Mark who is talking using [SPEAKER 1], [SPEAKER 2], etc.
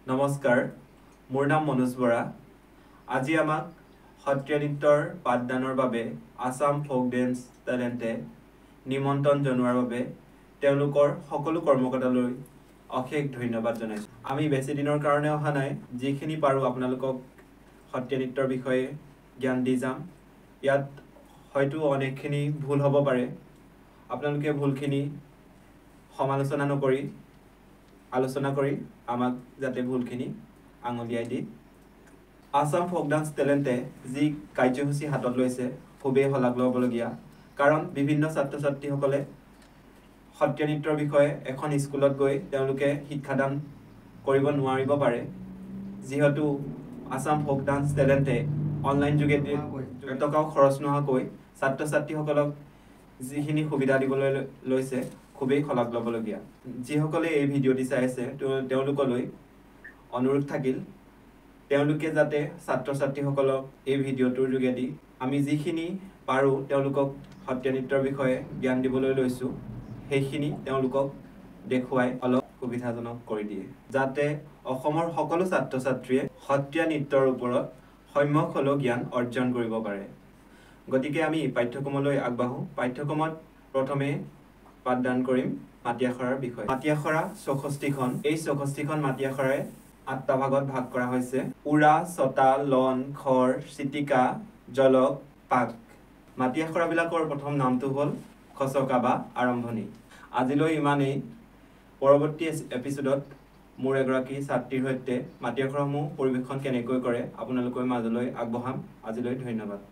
[SPEAKER 1] নমস্কাৰ, মোৰ নাম মনোজ বৰা। আজি আমাক সত্ৰীয়া নৃত্যৰ পাঠদানৰ বাবে আসাম ফোক ডেন্স টেলেণ্টে নিমন্ত্ৰণ জনোৱাৰ বাবে তেওঁলোকৰ সকলো কৰ্মকৰ্তালৈ অশেষ ধন্যবাদ জনাইছোঁ। আমি বেছি দিনৰ কাৰণে অহা নাই, যিখিনি পাৰোঁ আপোনালোকক সত্ৰীয়া নৃত্যৰ বিষয়ে জ্ঞান দি যাম। ইয়াত হয়তো অনেকখিনি ভুল হ'ব পাৰে, আপোনালোকে ভুলখিনি সমালোচনা নকৰি আলোচনা কৰি আমাক যাতে ভুলখিনি আঙুলিয়াই দি আসাম ফোক ডান্স টেলেণ্টে যি কাৰ্যসূচী হাতত লৈছে খুবেই শলাগ ল'বলগীয়া। কাৰণ বিভিন্ন ছাত্ৰ ছাত্ৰীসকলে সত্ৰীয়া নৃত্যৰ বিষয়ে এখন স্কুলত গৈ তেওঁলোকে শিক্ষাদান কৰিব নোৱাৰিব পাৰে, যিহেতু আসাম ফোক ডান্স টেলেণ্টে অনলাইন যোগেদি এটকাও খৰচ নোহোৱাকৈ ছাত্ৰ ছাত্ৰীসকলক যিখিনি সুবিধা দিবলৈ লৈছে খুবেই শলাগ ল'বলগীয়া। যিসকলে এই ভিডিঅ'টি চাই আছে তেওঁলোকলৈ অনুৰোধ থাকিল, তেওঁলোকে যাতে ছাত্ৰ ছাত্ৰীসকলক এই ভিডিঅ'টোৰ যোগেদি আমি যিখিনি পাৰোঁ তেওঁলোকক সত্ৰীয়া নৃত্যৰ বিষয়ে জ্ঞান দিবলৈ লৈছোঁ সেইখিনি তেওঁলোকক দেখুৱাই অলপ সুবিধাজনক কৰি দিয়ে, যাতে অসমৰ সকলো ছাত্ৰ ছাত্ৰীয়ে সত্ৰীয়া নৃত্যৰ ওপৰত সম্যক হ'লেও জ্ঞান অৰ্জন কৰিব পাৰে। গতিকে আমি পাঠ্যক্ৰমলৈ আগবাঢ়োঁ। পাঠ্যক্ৰমত প্ৰথমে পাঠদান কৰিম মাটি আখৰাৰ বিষয়ে। মাটি আখৰা ৬৪খন। এই ৬৪খন মাটি আখৰাই ৮টা ভাগত ভাগ কৰা হৈছে: উৰা, ছটা, লন, খৰ, চিটিকা, জলক, পাক। মাটি আখৰাবিলাকৰ প্ৰথম নামটো হ'ল খচকা বা আৰম্ভণি। আজিলৈ ইমানেই। পৰৱৰ্তী এপিছ'ডত মোৰ এগৰাকী ছাত্ৰীৰ সৈতে মাটি আখৰাসমূহ পৰিৱেশন কেনেকৈ কৰে আপোনালোকৰ মাজলৈ আগবঢ়াম। আজিলৈ ধন্যবাদ।